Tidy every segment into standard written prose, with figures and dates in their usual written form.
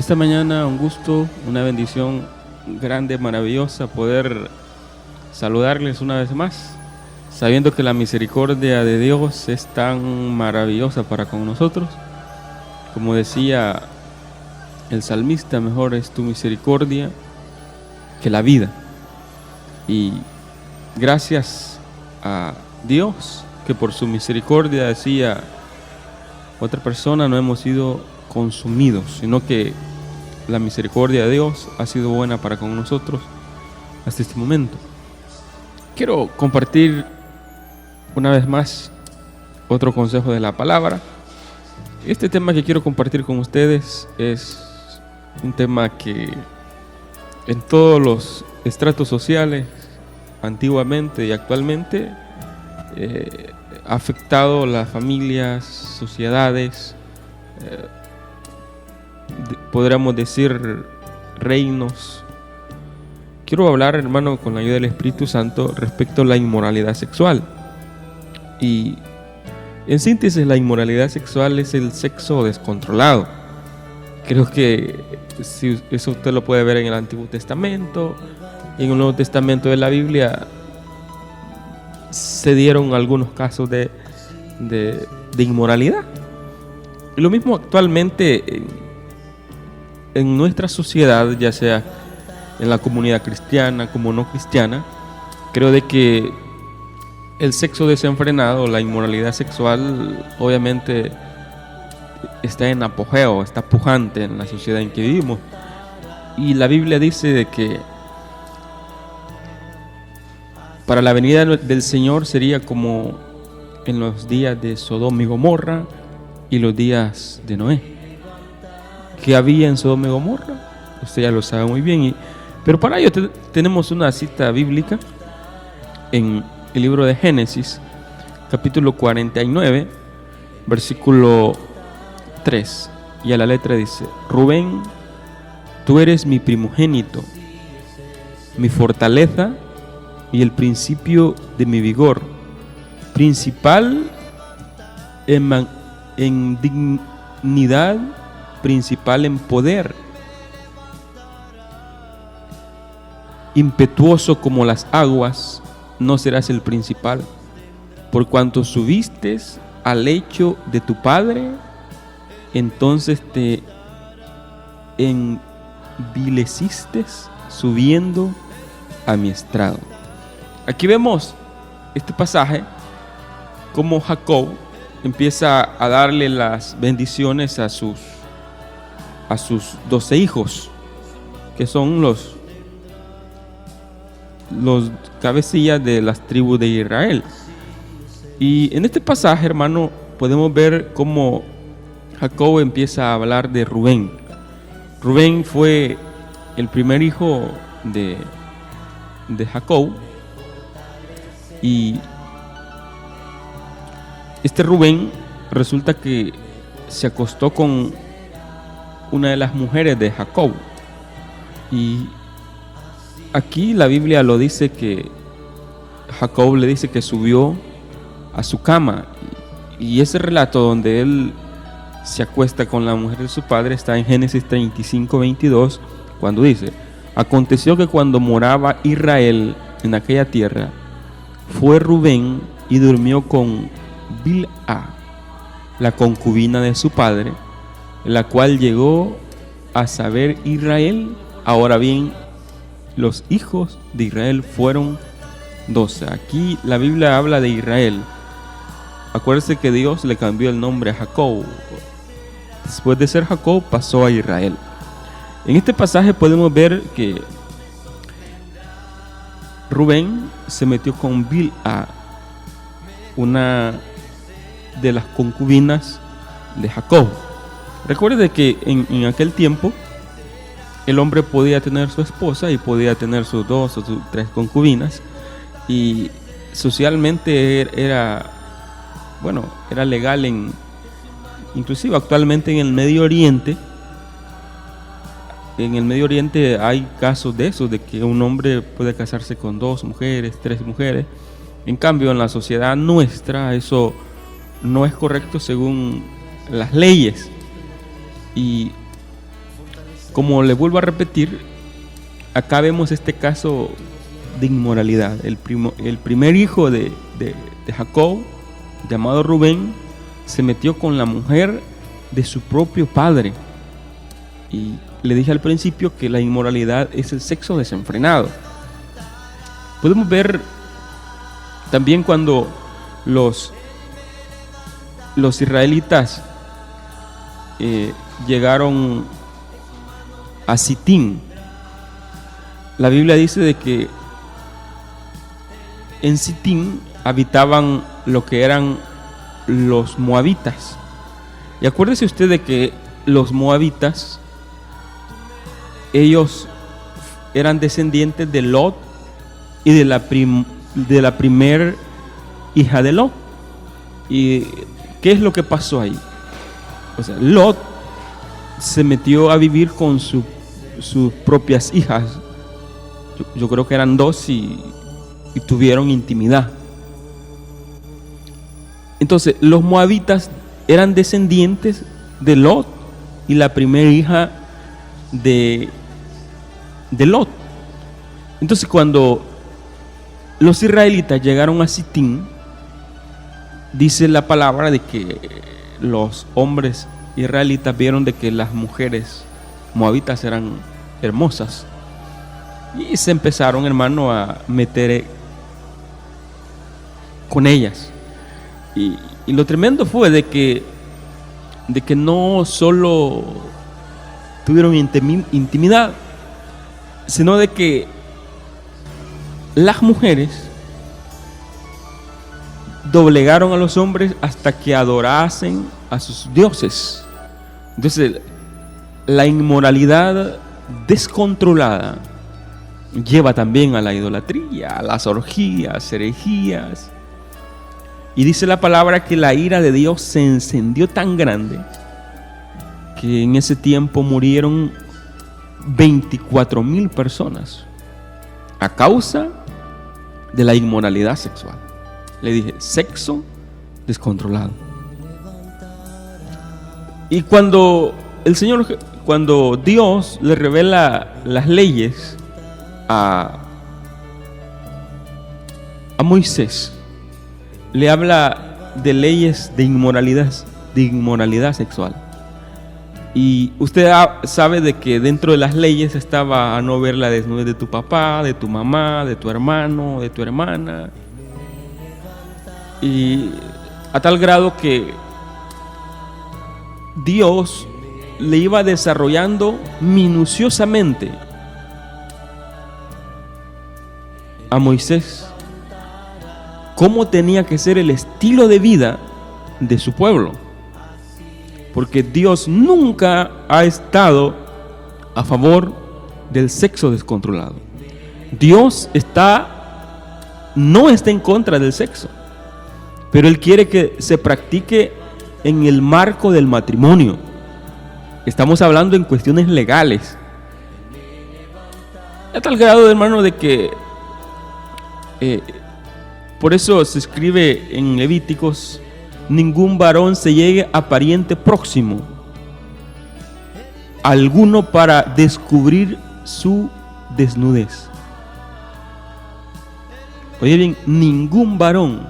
Esta mañana un gusto, una bendición grande, maravillosa poder saludarles una vez más, sabiendo que la misericordia de Dios es tan maravillosa para con nosotros. Como decía el salmista, mejor es tu misericordia que la vida. Y gracias a Dios que por su misericordia, decía otra persona, no hemos sido consumidos, sino que la misericordia de Dios ha sido buena para con nosotros hasta este momento. Quiero compartir una vez más otro consejo de la palabra. Este tema que quiero compartir con ustedes es un tema que en todos los estratos sociales, antiguamente y actualmente, ha afectado las familias, sociedades, podríamos decir reinos. Quiero hablar, hermano, con la ayuda del Espíritu Santo respecto a la inmoralidad sexual. Y en síntesis, la inmoralidad sexual es el sexo descontrolado. Creo que eso usted lo puede ver en el Antiguo Testamento, en el Nuevo Testamento de la Biblia. Se dieron algunos casos de inmoralidad. Y lo mismo actualmente en nuestra sociedad, ya sea en la comunidad cristiana como no cristiana. Creo de que el sexo desenfrenado, la inmoralidad sexual, obviamente está en apogeo, está pujante en la sociedad en que vivimos. Y la Biblia dice de que para la venida del Señor sería como en los días de Sodoma y Gomorra y los días de Noé. ¿Qué había en Sodoma y Gomorra? Usted ya lo sabe muy bien. Pero para ello tenemos una cita bíblica en el libro de Génesis, capítulo 49, versículo 3. Y a la letra dice: Rubén, tú eres mi primogénito, mi fortaleza y el principio de mi vigor, principal en dignidad, principal en poder, impetuoso como las aguas, no serás el principal, por cuanto subiste al lecho de tu padre, entonces te envileciste subiendo a mi estrado. Aquí vemos este pasaje, como Jacob empieza a darle las bendiciones a sus 12 hijos, que son los cabecillas de las tribus de Israel. Y en este pasaje, hermano, podemos ver cómo Jacob empieza a hablar de Rubén. Rubén fue el primer hijo de Jacob. Y este Rubén resulta que se acostó con una de las mujeres de Jacob. Y aquí la Biblia lo dice, que Jacob le dice que subió a su cama. Y ese relato donde él se acuesta con la mujer de su padre está en Génesis 35:22, cuando dice: aconteció que cuando moraba Israel en aquella tierra, fue Rubén y durmió con Bilha, la concubina de su padre, la cual llegó a saber Israel. Ahora bien, los hijos de Israel fueron 12. Aquí la Biblia habla de Israel. Acuérdense que Dios le cambió el nombre a Jacob. Después de ser Jacob, pasó a Israel. En este pasaje podemos ver que Rubén se metió con Bilha, una de las concubinas de Jacob. Recuerde que en aquel tiempo el hombre podía tener su esposa y podía tener sus 2 o sus 3 concubinas, y socialmente era legal inclusive actualmente en el Medio Oriente. En el Medio Oriente hay casos de eso, de que un hombre puede casarse con 2 mujeres, 3 mujeres. En cambio, en la sociedad nuestra eso no es correcto según las leyes. Y como le vuelvo a repetir, acá vemos este caso de inmoralidad. El primer hijo de Jacob, llamado Rubén, se metió con la mujer de su propio padre. Y le dije al principio que la inmoralidad es el sexo desenfrenado. Podemos ver también cuando los israelitas llegaron a Sitín. La Biblia dice de que en Sitín habitaban lo que eran los moabitas. Y acuérdese usted de que los moabitas, ellos eran descendientes de Lot y de la primer hija de Lot. ¿Y qué es lo que pasó ahí? O sea, Lot se metió a vivir con sus propias hijas. Yo creo que eran 2 y tuvieron intimidad. Entonces, los moabitas eran descendientes de Lot y la primera hija de Lot. Entonces, cuando los israelitas llegaron a Sitín, dice la palabra de que los hombres israelitas vieron de que las mujeres moabitas eran hermosas y se empezaron, hermano, a meter con ellas. Y lo tremendo fue de que no solo tuvieron intimidad, sino de que las mujeres doblegaron a los hombres hasta que adorasen a sus dioses. Entonces, la inmoralidad descontrolada lleva también a la idolatría, a las orgías, herejías. Y dice la palabra que la ira de Dios se encendió tan grande que en ese tiempo murieron 24,000 personas a causa de la inmoralidad sexual. Le dije, sexo descontrolado. Y cuando Dios le revela las leyes a Moisés, le habla de leyes de inmoralidad sexual. Y usted sabe de que dentro de las leyes estaba a no ver la desnudez de tu papá, de tu mamá, de tu hermano, de tu hermana. Y a tal grado que Dios le iba desarrollando minuciosamente a Moisés cómo tenía que ser el estilo de vida de su pueblo. Porque Dios nunca ha estado a favor del sexo descontrolado. Dios no está en contra del sexo, pero Él quiere que se practique en el marco del matrimonio. Estamos hablando en cuestiones legales. A tal grado, hermano, de que por eso se escribe en Levíticos: ningún varón se llegue a pariente próximo alguno para descubrir su desnudez. Oye bien, ningún varón.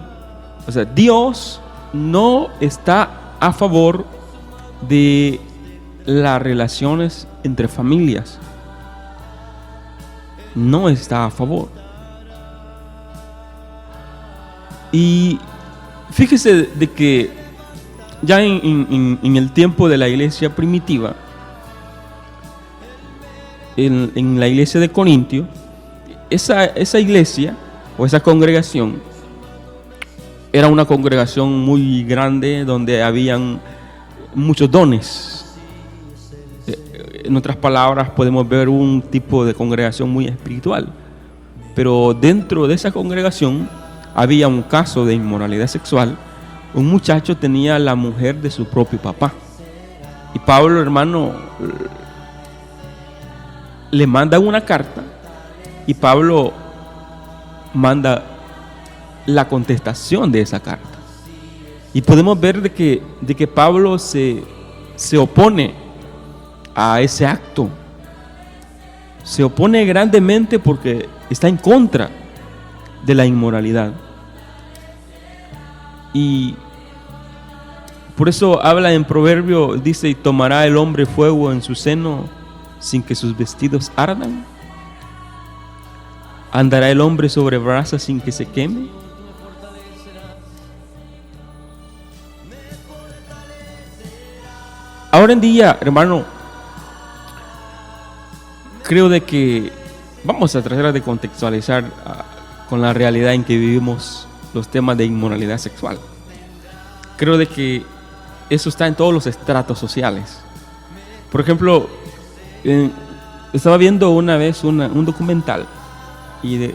O sea, Dios no está a favor de las relaciones entre familias. No está a favor. Y fíjese de que ya en el tiempo de la iglesia primitiva, en la iglesia de Corintio, esa iglesia o esa congregación era una congregación muy grande donde habían muchos dones. En otras palabras, podemos ver un tipo de congregación muy espiritual, pero dentro de esa congregación había un caso de inmoralidad sexual. Un muchacho tenía la mujer de su propio papá. Y Pablo, hermano, le manda una carta y Pablo manda la contestación de esa carta. Y podemos ver de que Pablo se opone a ese acto se opone grandemente porque está en contra de la inmoralidad. Y por eso habla en Proverbio, dice: y tomará el hombre fuego en su seno sin que sus vestidos ardan. ¿Andará el hombre sobre brasas sin que se queme? Ahora en día, hermano, creo de que vamos a tratar de contextualizar con la realidad en que vivimos los temas de inmoralidad sexual. Creo de que eso está en todos los estratos sociales. Por ejemplo, estaba viendo una vez un documental y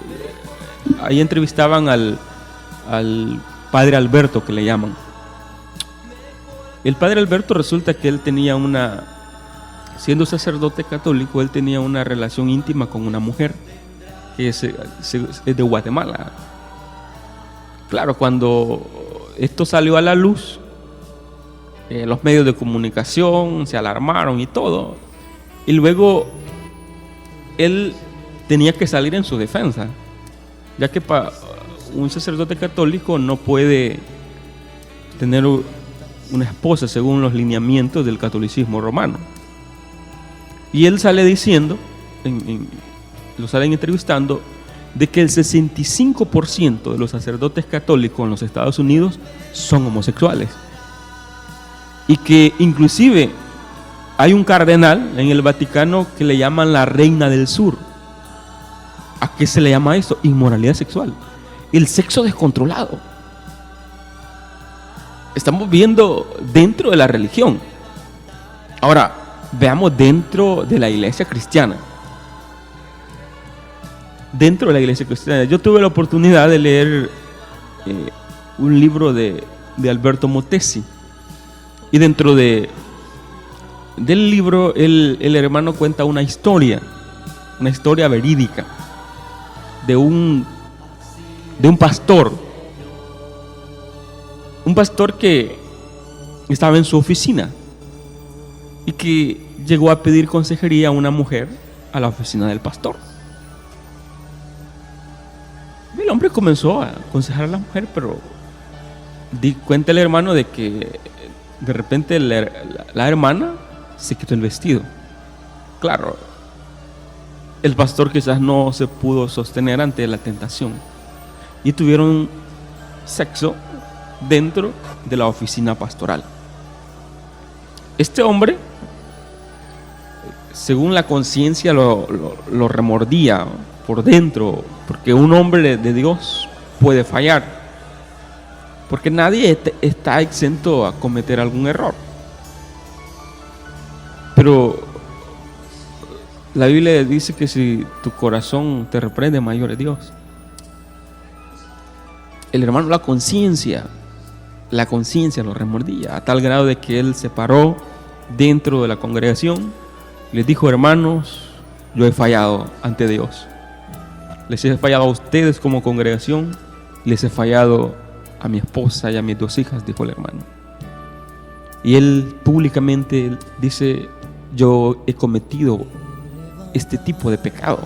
ahí entrevistaban al padre Alberto, que le llaman. El padre Alberto, resulta que él tenía siendo sacerdote católico, él tenía una relación íntima con una mujer que es de Guatemala. Claro, cuando esto salió a la luz, los medios de comunicación se alarmaron y todo, y luego él tenía que salir en su defensa, ya que un sacerdote católico no puede tener una esposa según los lineamientos del catolicismo romano. Y él sale diciendo, lo salen entrevistando, de que el 65% de los sacerdotes católicos en los Estados Unidos son homosexuales. Y que inclusive hay un cardenal en el Vaticano que le llaman la reina del sur. ¿A qué se le llama eso? Inmoralidad sexual. El sexo descontrolado. Estamos viendo dentro de la religión. Ahora, veamos dentro de la iglesia cristiana. Dentro de la iglesia cristiana, yo tuve la oportunidad de leer un libro de Alberto Motesi. Y dentro del libro, el hermano cuenta una historia verídica de un pastor. Un pastor que estaba en su oficina y que llegó a pedir consejería a una mujer a la oficina del pastor. El hombre comenzó a aconsejar a la mujer, pero cuenta el hermano de que de repente la hermana se quitó el vestido. Claro, el pastor quizás no se pudo sostener ante la tentación y tuvieron sexo dentro de la oficina pastoral. Este hombre, según la conciencia, lo remordía por dentro, porque un hombre de Dios puede fallar, porque nadie está exento a cometer algún error. Pero la Biblia dice que si tu corazón te reprende, mayor es Dios. El hermano, la conciencia lo remordía a tal grado de que él se paró dentro de la congregación y les dijo: hermanos, yo he fallado ante Dios. Les he fallado a ustedes como congregación, les he fallado a mi esposa y a mis 2 hijas, dijo el hermano. Y él públicamente dice: yo he cometido este tipo de pecado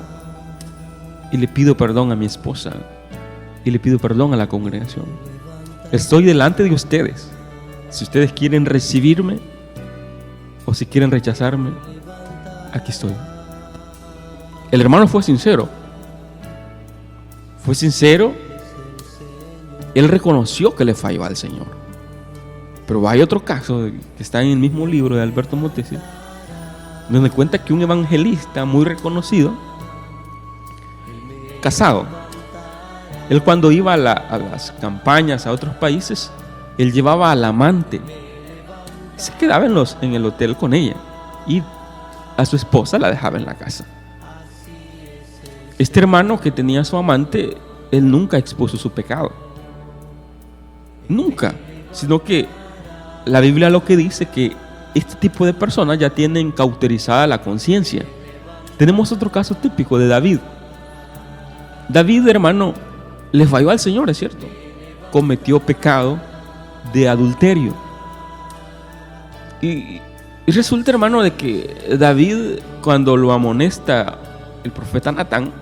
y le pido perdón a mi esposa y le pido perdón a la congregación. Estoy delante de ustedes. Si ustedes quieren recibirme o si quieren rechazarme, aquí estoy. El hermano fue sincero. Él reconoció que le falló al Señor. Pero hay otro caso que está en el mismo libro de Alberto Motesi, donde cuenta que un evangelista muy reconocido, casado, él cuando iba a las campañas a otros países, él llevaba al amante, se quedaba en el hotel con ella y a su esposa la dejaba en la casa. Este hermano que tenía a su amante, él nunca expuso su pecado, nunca, sino que la Biblia lo que dice que este tipo de personas ya tienen cauterizada la conciencia. Tenemos otro caso típico de David. David, hermano, le falló al Señor, es cierto. Cometió pecado de adulterio. Y resulta, hermano, de que David, cuando lo amonesta el profeta Natán,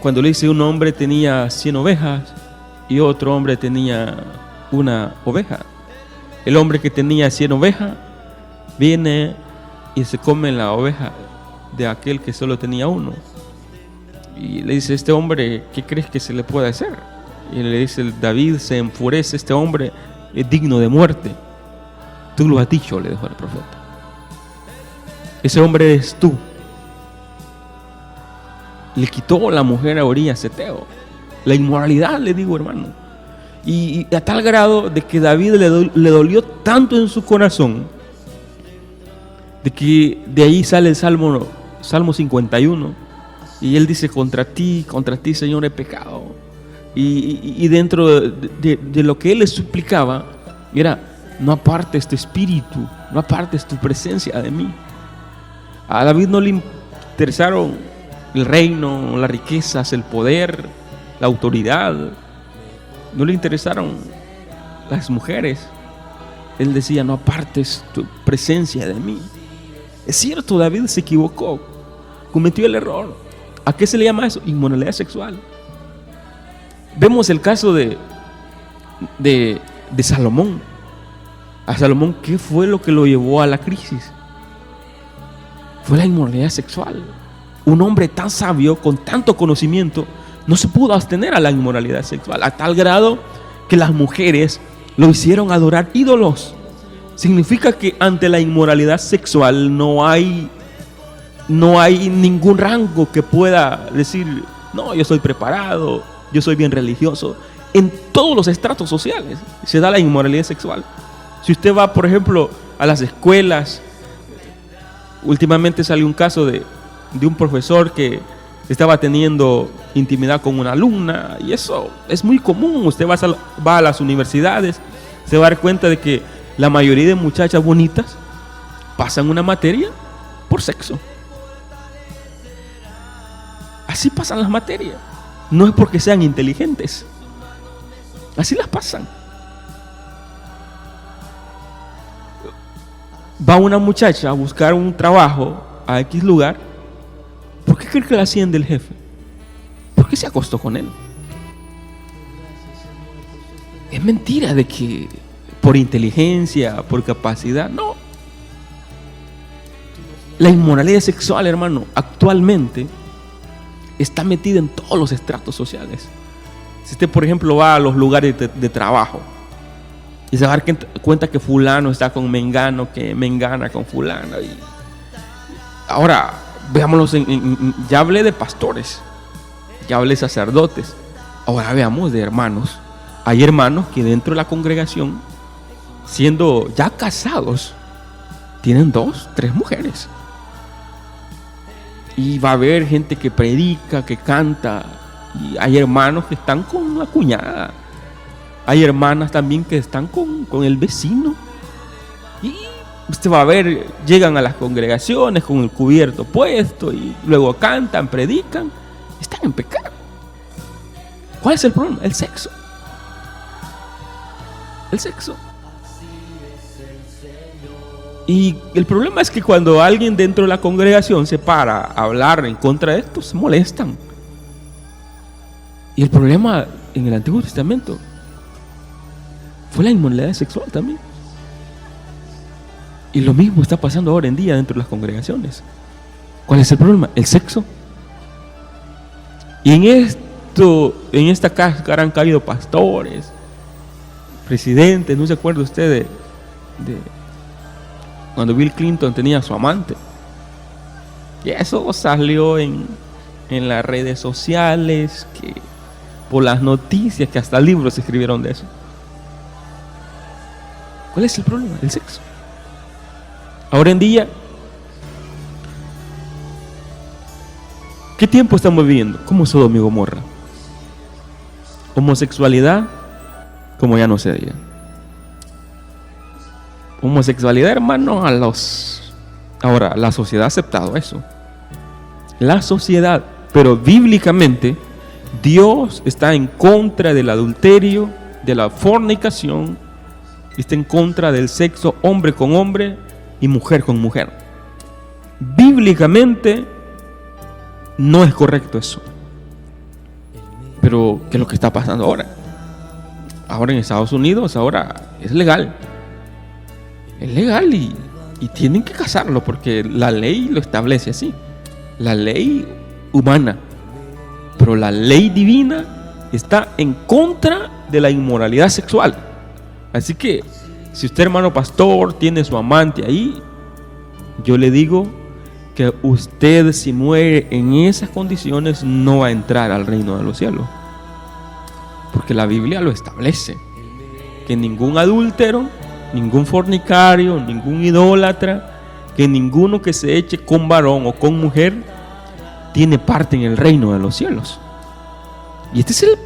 cuando le dice un hombre tenía 100 ovejas y otro hombre tenía una oveja. El hombre que tenía 100 ovejas viene y se come la oveja de aquel que solo tenía uno. Y le dice, este hombre, ¿qué crees que se le puede hacer? Y le dice, David se enfurece, este hombre es digno de muerte. Tú lo has dicho, le dijo el profeta. Ese hombre eres tú. Le quitó la mujer a Urías Eteo. La inmoralidad, le digo, hermano. Y a tal grado de que David le dolió tanto en su corazón, de que de ahí sale el Salmo 51. Y él dice, contra ti, Señor, he pecado. Y dentro de lo que él le suplicaba, era, no apartes tu espíritu, no apartes tu presencia de mí. A David no le interesaron el reino, las riquezas, el poder, la autoridad. No le interesaron las mujeres. Él decía, no apartes tu presencia de mí. Es cierto, David se equivocó, cometió el error. ¿A qué se le llama eso? Inmoralidad sexual. Vemos el caso de Salomón. A Salomón, ¿qué fue lo que lo llevó a la crisis? Fue la inmoralidad sexual. Un hombre tan sabio, con tanto conocimiento, no se pudo abstener a la inmoralidad sexual, a tal grado que las mujeres lo hicieron adorar ídolos. Significa que ante la inmoralidad sexual no hay ningún rango que pueda decir, no, yo soy preparado, yo soy bien religioso. En todos los estratos sociales se da la inmoralidad sexual. Si usted va, por ejemplo, a las escuelas, últimamente salió un caso de un profesor que estaba teniendo intimidad con una alumna, y eso es muy común. Usted va a las universidades, se va a dar cuenta de que la mayoría de muchachas bonitas pasan una materia por sexo. Así pasan las materias. No es porque sean inteligentes, así las pasan. Va una muchacha a buscar un trabajo a X lugar. ¿Por qué cree que la asciende el jefe? ¿Por qué se acostó con él? Es mentira de que por inteligencia, por capacidad, no. La inmoralidad sexual, hermano, actualmente está metida en todos los estratos sociales. Si usted, por ejemplo, va a los lugares de trabajo y se va a dar cuenta que fulano está con mengano, que mengana con fulano. Y ahora, veámoslo, ya hablé de pastores, ya hablé de sacerdotes, ahora veamos de hermanos. Hay hermanos que dentro de la congregación, siendo ya casados, tienen 2, 3 mujeres. Y va a haber gente que predica, que canta, y hay hermanos que están con la cuñada. Hay hermanas también que están con el vecino. Y usted va a ver, llegan a las congregaciones con el cubierto puesto y luego cantan, predican. Están en pecado. ¿Cuál es el problema? El sexo. El sexo. Y el problema es que cuando alguien dentro de la congregación se para a hablar en contra de esto, se molestan. Y el problema en el Antiguo Testamento fue la inmoralidad sexual también. Y lo mismo está pasando ahora en día dentro de las congregaciones. ¿Cuál es el problema? El sexo. Y en esta cáscara han caído pastores, presidentes. ¿No se acuerda usted de cuando Bill Clinton tenía a su amante? Y eso salió en las redes sociales, que por las noticias, que hasta libros se escribieron de eso. ¿Cuál es el problema? El sexo. Ahora en día, ¿qué tiempo estamos viviendo? Como Sodoma y Gomorra. Homosexualidad, como ya no se diga. Homosexualidad, hermano, ahora la sociedad ha aceptado eso. La sociedad, pero bíblicamente, Dios está en contra del adulterio, de la fornicación, está en contra del sexo hombre con hombre y mujer con mujer. Bíblicamente No es correcto eso. Pero, ¿qué es lo que está pasando ahora? Ahora en Estados Unidos, ahora es legal. Es legal y tienen que casarlo porque la ley lo establece así. La ley humana. Pero la ley divina está en contra de la inmoralidad sexual. Así que, si usted, hermano pastor, tiene su amante ahí, yo le digo que usted, si muere en esas condiciones, no va a entrar al reino de los cielos. Porque la Biblia lo establece. Que ningún adúltero, ningún fornicario, ningún idólatra, que ninguno que se eche con varón o con mujer tiene parte en el reino de los cielos. Y este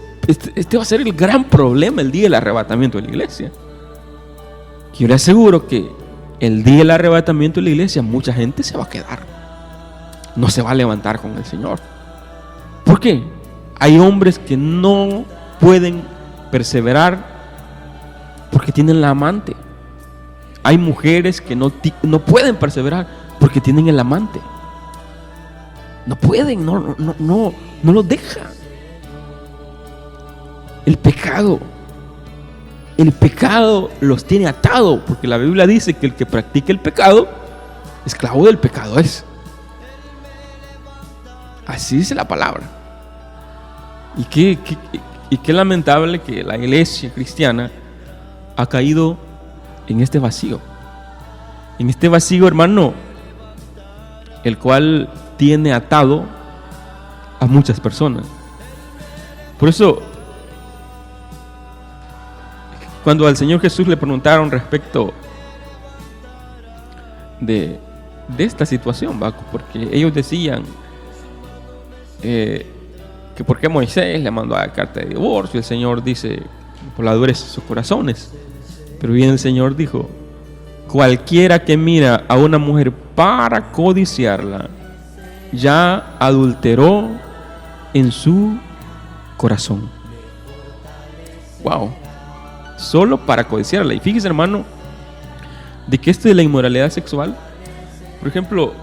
va a ser el gran problema el día del arrebatamiento de la iglesia. Yo le aseguro que el día del arrebatamiento de la iglesia mucha gente se va a quedar. No se va a levantar con el Señor. ¿Por qué? Hay hombres que no pueden perseverar porque tienen la amante. Hay mujeres que no pueden perseverar porque tienen el amante. No pueden, no lo dejan. El pecado los tiene atados, porque la Biblia dice que el que practica el pecado, esclavo del pecado es. Así dice la palabra. Y qué lamentable que la iglesia cristiana ha caído en este vacío. En este vacío, hermano, el cual tiene atado a muchas personas. Por eso, cuando al Señor Jesús le preguntaron respecto de esta situación, ¿va? Porque ellos decían que por qué Moisés le mandó a la carta de divorcio, el Señor dice por la dureza de sus corazones. Pero bien el Señor dijo: cualquiera que mira a una mujer para codiciarla ya adulteró en su corazón. Wow. Solo para codiciarla. Y fíjese, hermano, de que esto de la inmoralidad sexual, por ejemplo,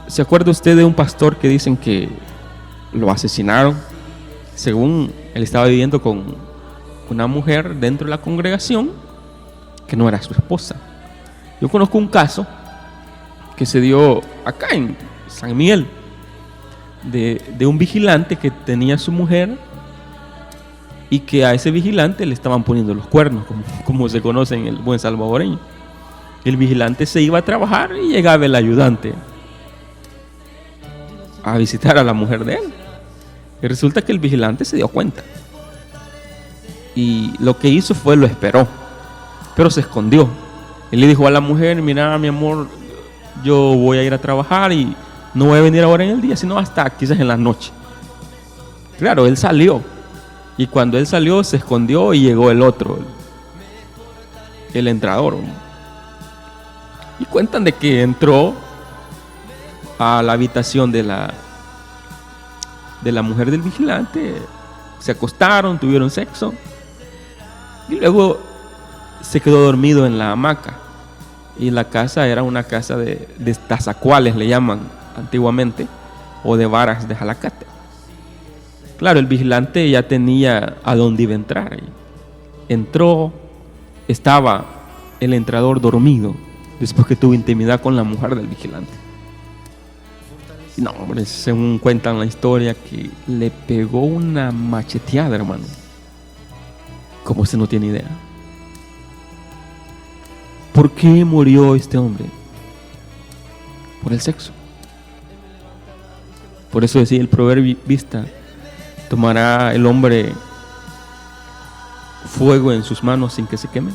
¿se acuerda usted de un pastor que dicen que lo asesinaron según él estaba viviendo con una mujer dentro de la congregación que no era su esposa? Yo conozco un caso que se dio acá en San Miguel de un vigilante que tenía a su mujer y que a ese vigilante le estaban poniendo los cuernos, como se conoce en el buen salvadoreño. El vigilante se iba a trabajar y llegaba el ayudante a visitar a la mujer de él. Y resulta que el vigilante se dio cuenta. Y lo que hizo fue lo esperó, pero se escondió. Él le dijo a la mujer: mira, mi amor, yo voy a ir a trabajar y no voy a venir ahora en el día, sino hasta quizás en la noche. Claro, él salió. Y cuando él salió, se escondió y llegó el otro, el entrador. Y cuentan de que entró a la habitación de la mujer del vigilante, se acostaron, tuvieron sexo y luego se quedó dormido en la hamaca. Y la casa era una casa de tazacuales, le llaman antiguamente, o de varas de jalacate. Claro, el vigilante ya tenía a dónde iba a entrar. Entró, estaba el entrador dormido después que tuvo intimidad con la mujer del vigilante. No, hombre, según cuentan la historia, que le pegó una macheteada, hermano. Como usted no tiene idea. ¿Por qué murió este hombre? Por el sexo. Por eso decía el proverbista: ¿tomará el hombre fuego en sus manos sin que se queme?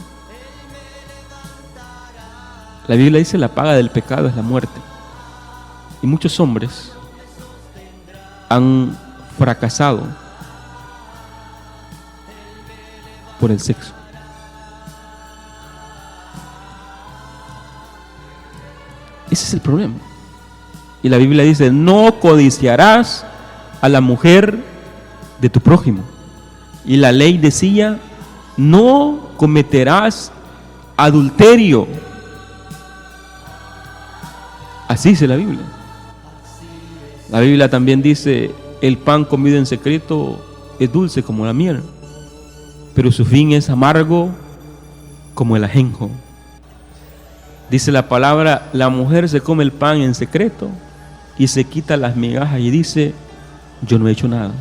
La Biblia dice: la paga del pecado es la muerte. Y muchos hombres han fracasado por el sexo. Ese es el problema. Y la Biblia dice: no codiciarás a la mujer de tu prójimo. Y la ley decía: no cometerás adulterio. Así dice la Biblia. La Biblia también dice, el pan comido en secreto es dulce como la miel, pero su fin es amargo como el ajenjo. Dice la palabra, la mujer se come el pan en secreto y se quita las migajas y dice, yo no he hecho nada.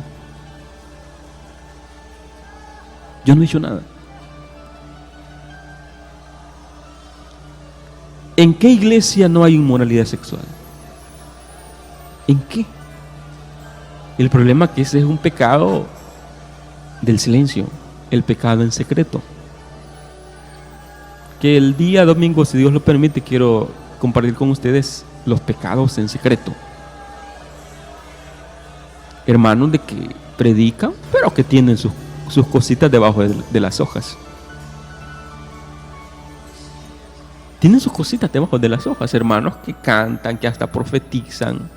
Yo no he hecho nada. ¿En qué iglesia no hay inmoralidad sexual? ¿En qué? El problema es que ese es un pecado del silencio, el pecado en secreto. Que el día domingo, si Dios lo permite, quiero compartir con ustedes los pecados en secreto. Hermanos de que predican, pero que tienen sus cositas debajo de las hojas. Tienen sus cositas debajo de las hojas, hermanos que cantan, que hasta profetizan.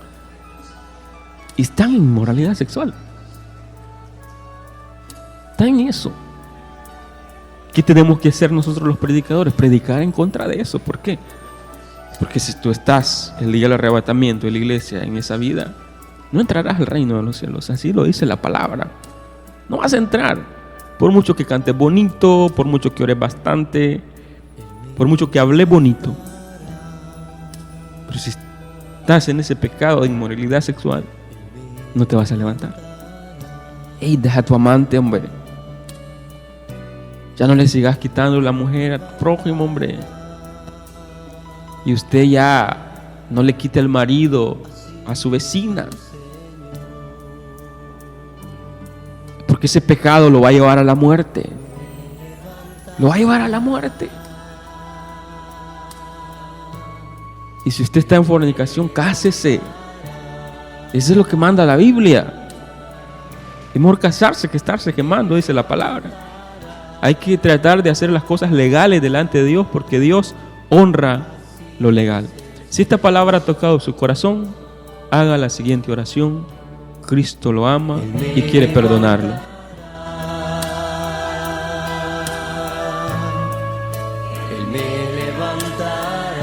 Y están en inmoralidad sexual. Están en eso. ¿Qué tenemos que hacer nosotros los predicadores? Predicar en contra de eso. ¿Por qué? Porque si tú estás el día del arrebatamiento de la iglesia en esa vida, no entrarás al reino de los cielos. Así lo dice la palabra. No vas a entrar. Por mucho que cantes bonito, por mucho que ores bastante, por mucho que hables bonito. Pero si estás en ese pecado de inmoralidad sexual, no te vas a levantar. Ey, deja a tu amante, hombre. Ya no le sigas quitando la mujer a tu prójimo, hombre. Y usted ya no le quite el marido a su vecina. Porque ese pecado lo va a llevar a la muerte. Lo va a llevar a la muerte. Y si usted está en fornicación, cásese. Eso es lo que manda la Biblia. Es mejor casarse que estarse quemando, dice la palabra. Hay que tratar de hacer las cosas legales delante de Dios, porque Dios honra lo legal. Si esta palabra ha tocado su corazón, haga la siguiente oración. Cristo lo ama y quiere perdonarlo. Él me levantará.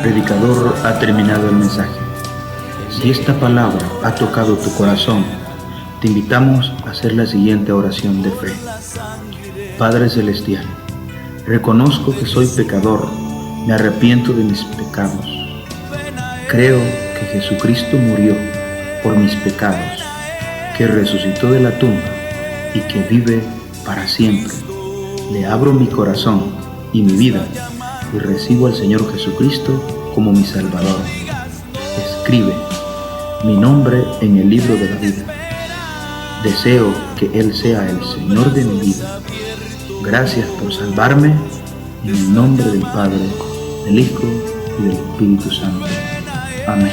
Predicador, ha terminado el mensaje. Si esta palabra ha tocado tu corazón, te invitamos a hacer la siguiente oración de fe. Padre Celestial, reconozco que soy pecador, me arrepiento de mis pecados. Creo que Jesucristo murió por mis pecados, que resucitó de la tumba y que vive para siempre. Le abro mi corazón y mi vida y recibo al Señor Jesucristo como mi Salvador. Escribe mi nombre en el libro de la vida. Deseo que Él sea el Señor de mi vida. Gracias por salvarme, en el nombre del Padre, del Hijo y del Espíritu Santo. Amén.